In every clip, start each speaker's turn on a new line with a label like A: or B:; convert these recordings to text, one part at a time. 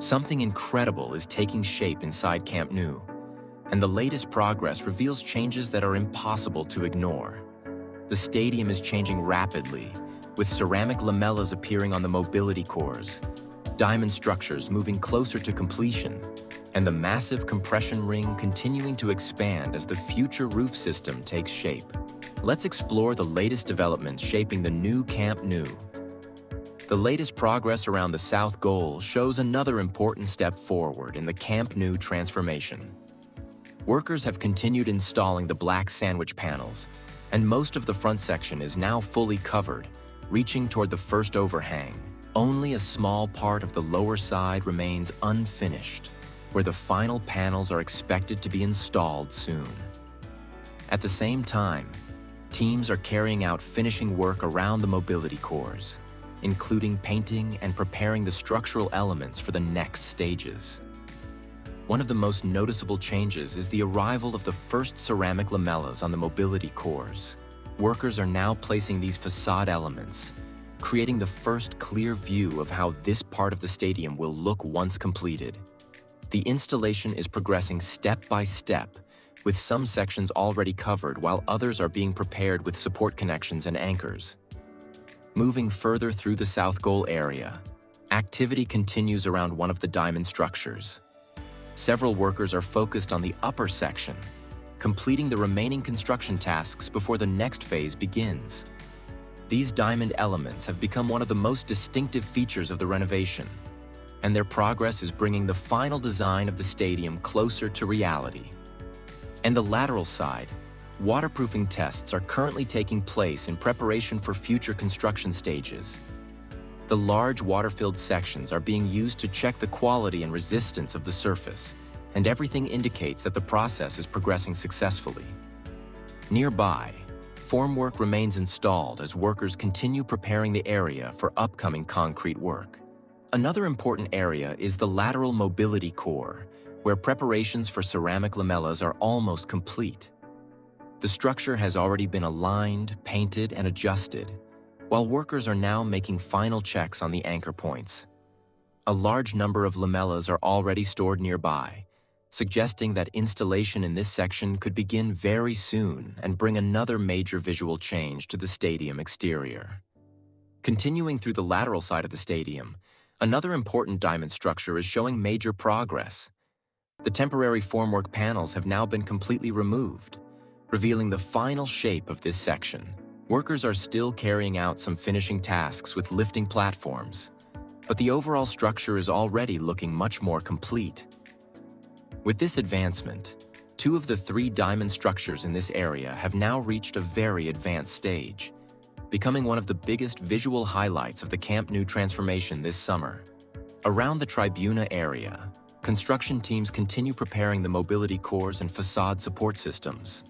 A: Something incredible is taking shape inside Camp Nou, and the latest progress reveals changes that are impossible to ignore. The stadium is changing rapidly, with ceramic lamellas appearing on the mobility cores, diamond structures moving closer to completion, and the massive compression ring continuing to expand as the future roof system takes shape. Let's explore the latest developments shaping the new Camp Nou. The latest progress around the south goal shows another important step forward in the Camp Nou transformation. Workers have continued installing the black sandwich panels, and most of the front section is now fully covered, reaching toward the first overhang. Only a small part of the lower side remains unfinished, where the final panels are expected to be installed soon. At the same time, teams are carrying out finishing work around the mobility cores, including painting and preparing the structural elements for the next stages. One of the most noticeable changes is the arrival of the first ceramic lamellas on the mobility cores. Workers are now placing these facade elements, creating the first clear view of how this part of the stadium will look once completed. The installation is progressing step by step, with some sections already covered while others are being prepared with support connections and anchors. Moving further through the south goal area, activity continues around one of the diamond structures. Several workers are focused on the upper section, completing the remaining construction tasks before the next phase begins. These diamond elements have become one of the most distinctive features of the renovation, and their progress is bringing the final design of the stadium closer to reality. And the lateral side, waterproofing tests are currently taking place in preparation for future construction stages. The large water-filled sections are being used to check the quality and resistance of the surface, and everything indicates that the process is progressing successfully. Nearby, formwork remains installed as workers continue preparing the area for upcoming concrete work. Another important area is the lateral mobility core, where preparations for ceramic lamellas are almost complete. The structure has already been aligned, painted, and adjusted, while workers are now making final checks on the anchor points. A large number of lamellas are already stored nearby, suggesting that installation in this section could begin very soon and bring another major visual change to the stadium exterior. Continuing through the lateral side of the stadium, another important diamond structure is showing major progress. The temporary formwork panels have now been completely removed, revealing the final shape of this section. Workers are still carrying out some finishing tasks with lifting platforms, but the overall structure is already looking much more complete. With this advancement, 2 of the 3 diamond structures in this area have now reached a very advanced stage, becoming one of the biggest visual highlights of the Camp Nou transformation this summer. Around the Tribuna area, construction teams continue preparing the mobility cores and facade support systems.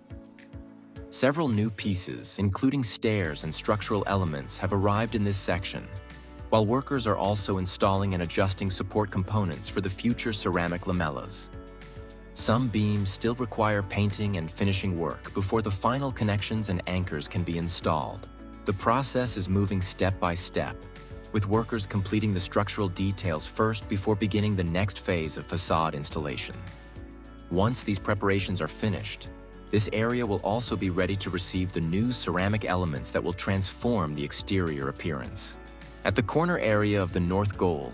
A: Several new pieces, including stairs and structural elements, have arrived in this section, while workers are also installing and adjusting support components for the future ceramic lamellas. Some beams still require painting and finishing work before the final connections and anchors can be installed. The process is moving step by step, with workers completing the structural details first before beginning the next phase of facade installation. Once these preparations are finished, this area will also be ready to receive the new ceramic elements that will transform the exterior appearance. At the corner area of the north goal,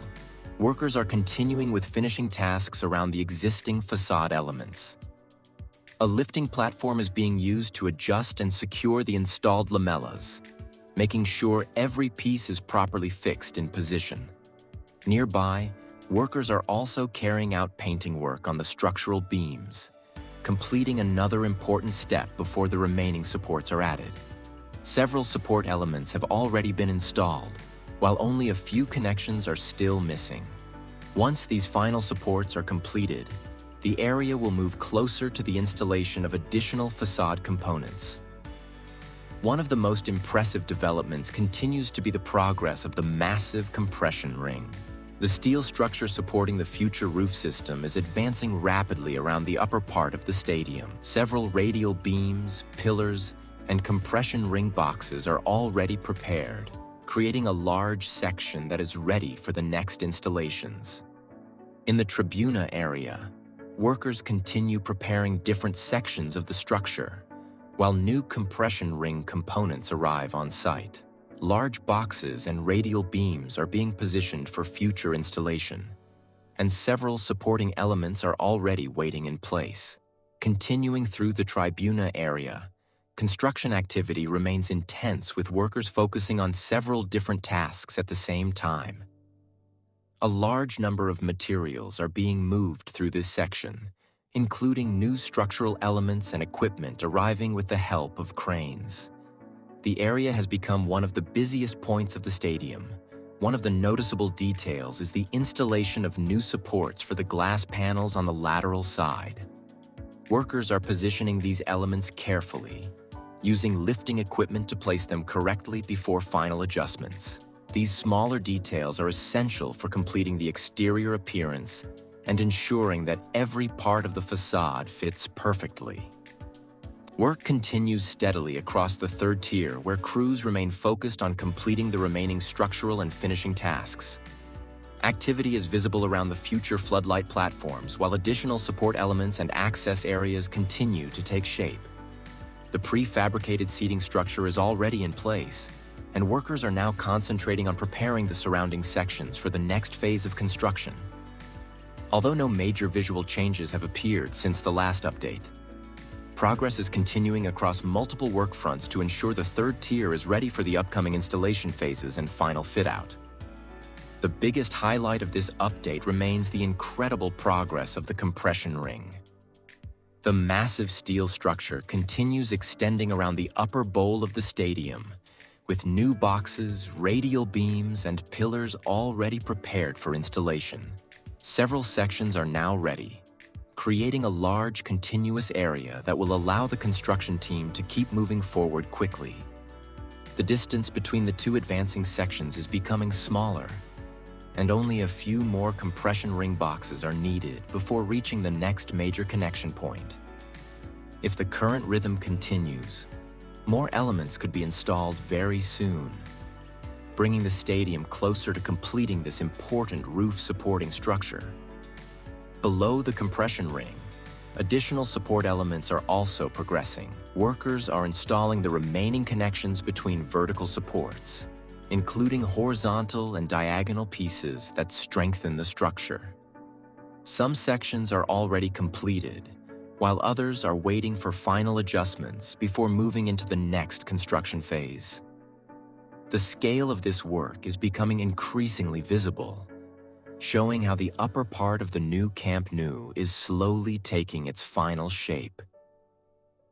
A: workers are continuing with finishing tasks around the existing facade elements. A lifting platform is being used to adjust and secure the installed lamellas, making sure every piece is properly fixed in position. Nearby, workers are also carrying out painting work on the structural beams, completing another important step before the remaining supports are added. Several support elements have already been installed, while only a few connections are still missing. Once these final supports are completed, the area will move closer to the installation of additional facade components. One of the most impressive developments continues to be the progress of the massive compression ring. The steel structure supporting the future roof system is advancing rapidly around the upper part of the stadium. Several radial beams, pillars, and compression ring boxes are already prepared, creating a large section that is ready for the next installations. In the Tribuna area, workers continue preparing different sections of the structure, while new compression ring components arrive on site. Large boxes and radial beams are being positioned for future installation, and several supporting elements are already waiting in place. Continuing through the Tribuna area, construction activity remains intense with workers focusing on several different tasks at the same time. A large number of materials are being moved through this section, including new structural elements and equipment arriving with the help of cranes. The area has become one of the busiest points of the stadium. One of the noticeable details is the installation of new supports for the glass panels on the lateral side. Workers are positioning these elements carefully, using lifting equipment to place them correctly before final adjustments. These smaller details are essential for completing the exterior appearance and ensuring that every part of the facade fits perfectly. Work continues steadily across the third tier, where crews remain focused on completing the remaining structural and finishing tasks. Activity is visible around the future floodlight platforms, while additional support elements and access areas continue to take shape. The prefabricated seating structure is already in place, and workers are now concentrating on preparing the surrounding sections for the next phase of construction. Although no major visual changes have appeared since the last update, progress is continuing across multiple work fronts to ensure the third tier is ready for the upcoming installation phases and final fit-out. The biggest highlight of this update remains the incredible progress of the compression ring. The massive steel structure continues extending around the upper bowl of the stadium, with new boxes, radial beams, and pillars already prepared for installation. Several sections are now ready, creating a large continuous area that will allow the construction team to keep moving forward quickly. The distance between the two advancing sections is becoming smaller, and only a few more compression ring boxes are needed before reaching the next major connection point. If the current rhythm continues, more elements could be installed very soon, bringing the stadium closer to completing this important roof-supporting structure. Below the compression ring, additional support elements are also progressing. Workers are installing the remaining connections between vertical supports, including horizontal and diagonal pieces that strengthen the structure. Some sections are already completed, while others are waiting for final adjustments before moving into the next construction phase. The scale of this work is becoming increasingly visible, showing how the upper part of the new Camp Nou is slowly taking its final shape.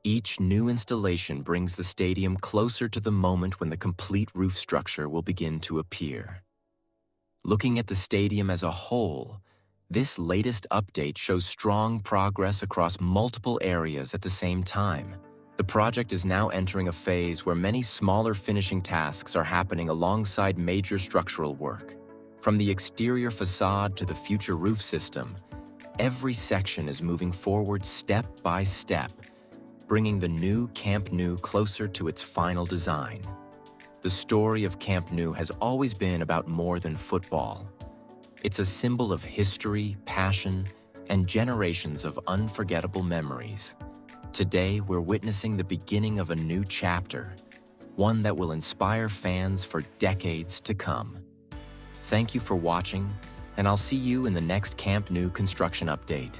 A: Each new installation brings the stadium closer to the moment when the complete roof structure will begin to appear. Looking at the stadium as a whole, this latest update shows strong progress across multiple areas at the same time. The project is now entering a phase where many smaller finishing tasks are happening alongside major structural work. From the exterior facade to the future roof system, every section is moving forward step by step, bringing the new Camp Nou closer to its final design. The story of Camp Nou has always been about more than football. It's a symbol of history, passion, and generations of unforgettable memories. Today, we're witnessing the beginning of a new chapter, one that will inspire fans for decades to come. Thank you for watching, and I'll see you in the next Camp Nou construction update.